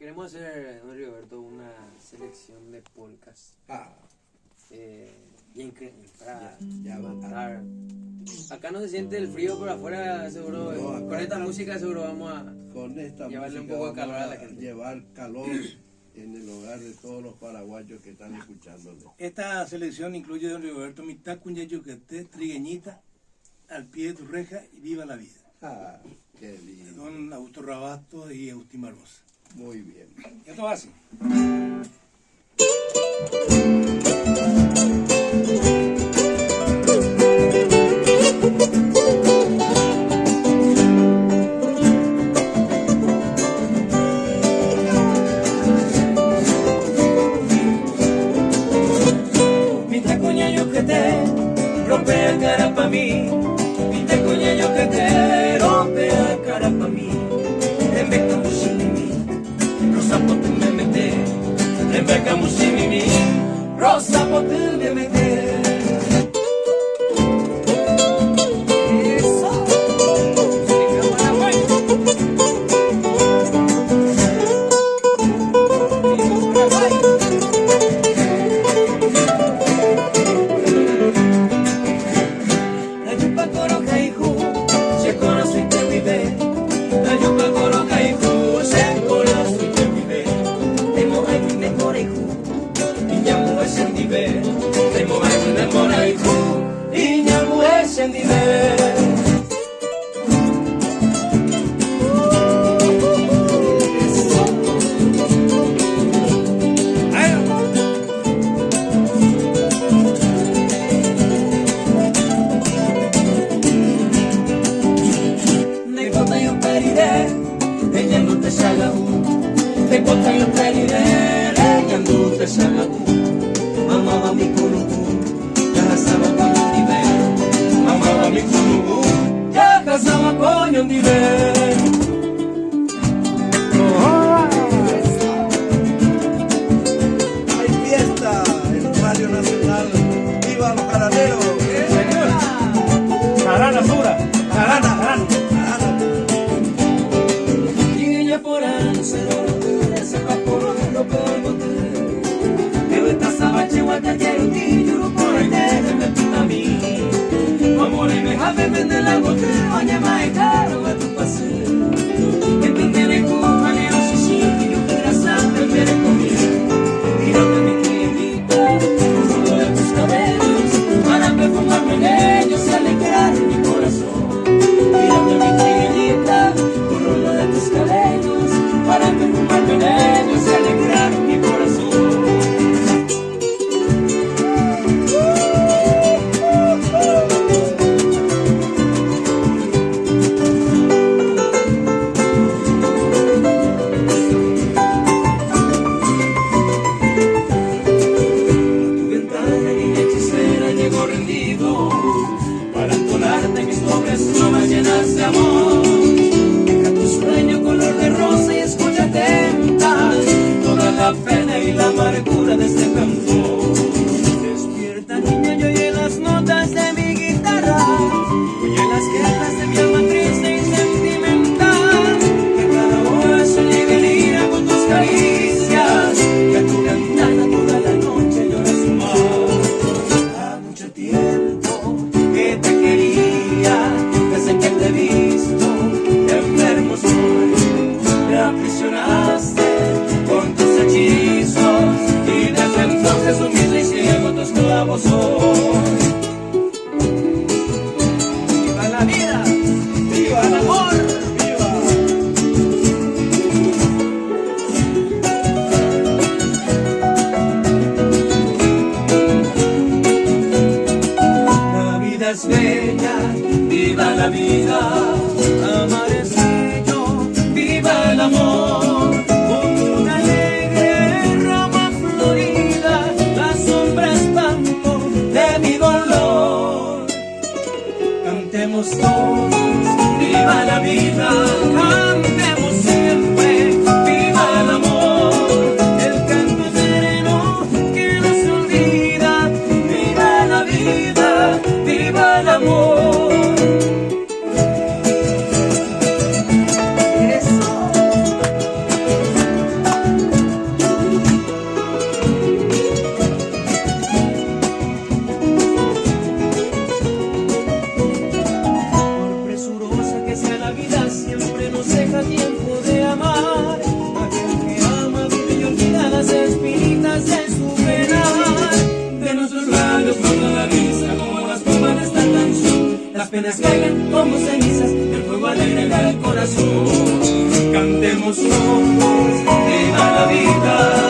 Queremos hacer, don Rigoberto, una selección de polcas. Bien para matar. Acá no se siente el frío, pero afuera seguro, No, con esta música seguro vamos a con esta llevarle un música poco de calor a la vamos gente. Llevar calor en el hogar de todos los paraguayos que están escuchándole. Esta selección incluye, don Rigoberto, mitad cuñayuquete, trigueñita, al pie de tu reja y viva la vida. Qué lindo. Don Augusto Rabasto y Agustín Barbosa. Muy bien. Esto va así. Mitad cuñayuquete, rompe a cara pa' mí. Mitad cuñayuquete, rompe a cara pa' mí. Rebecca Musimimi, Rosa Potu me mete. Rebecca Musimimi, Rosa Potu me mete. Eso. La yupa coroca hijo, se conoce y te vive. La yupa coroca hijo, se conoce y te vive. Temo hay un mejor hijo, y ya mu es en dive. Temo hay un mejor hijo, y ya mu es en dive. De cota yo periré, ella no te salga de cota yo periré, ella no te salga mamá mi cunubu, ya casaba con un nivel. Mamá mi cunubu, ya casaba con un nivel. Hay fiesta en Radio Nacional. ¡Viva los caraneros! Jarana, Sura. Jarana, jarana. Y ella por anunciar, se va por lo peor. Eu esta sabache guata quiero ti, yo por el de me puta mí. Amor y me jave vende la bote, oye mae caro a tu pase. Entendere con manero si sí, yo quiero saber ver conmigo. Tírate mi clientita, un rulo de tus cabellos, para perfumarme en ellos y alegrar mi corazón. Tírate mi clientita, un rulo de tus cabellos, para perfumarme en ellos y alegrar mi corazón. Tu ventana, niña hechicera, llego rendido para entonarte mis pobres nomas llenas de amor. Deja tu sueño color de rosa y escucha atenta toda la pena y la amargura de este canto. Despierta, niña, y oye las notas de mi guitarra, oye las quejas de mi alma triste y sentimental. Que cada hora se libera con tus caricias, que a tu ventana toda la noche llora su mar. Ha mucho tiempo que te quería, desde que te he visto, enfermo soy. Me aprisionaste con tus hechizos y desde entonces humilde y ciego tus clavos soy. ¡Viva la vida! ¡Viva el amor! ¡Viva! La vida es bella, viva la vida. Amar es bello, viva el amor. Con una alegre rama florida, la sombra espanto de mi dolor. Cantemos todos, viva la vida. Cantemos siempre, viva el amor. El canto sereno que no se olvida. Viva la vida, viva el amor. nos deja tiempo de amar. Aquel que ama vive y olvida las espinitas de su penar. De nuestros labios brota la risa como la espuma de esta canción. Las penas caigan como cenizas, el fuego alegra el corazón. Cantemos todos, viva la vida.